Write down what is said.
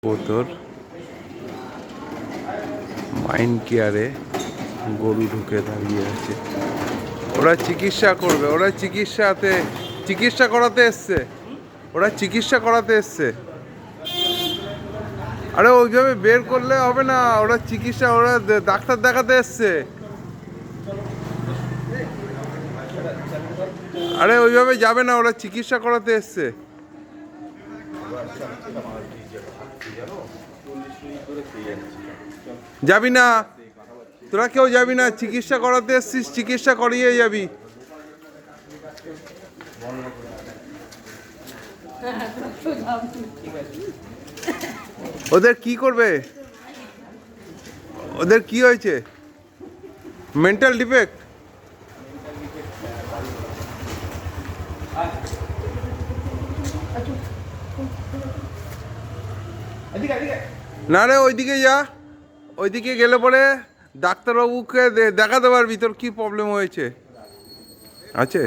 তোর মাইন্ড কেয়ারে গরু ঢুকে দাঁড়িয়ে আছে। ওরা চিকিৎসা করবে, ওরা চিকিৎসা করাতে এসছে, ওরা চিকিৎসা করাতে এসছে। আরে ওইভাবে বের করলে হবে না, ওরা চিকিৎসা, ওরা ডাক্তার দেখাতে এসছে। আরে ওইভাবে যাবে না, ওরা চিকিৎসা করাতে এসছে। যাবি না, তোরা কেউ যাবি না, চিকিৎসা করাতে এসছিস, চিকিৎসা করিয়ে যাবি। ওদের কি করবে? ওদের কি হয়েছে? Mental defect? না রে, ওইদিকে যা, ওইদিকে গেলে পরে ডাক্তারবাবুকে দেখাতে পারবি তোর কি প্রবলেম হয়েছে। আছে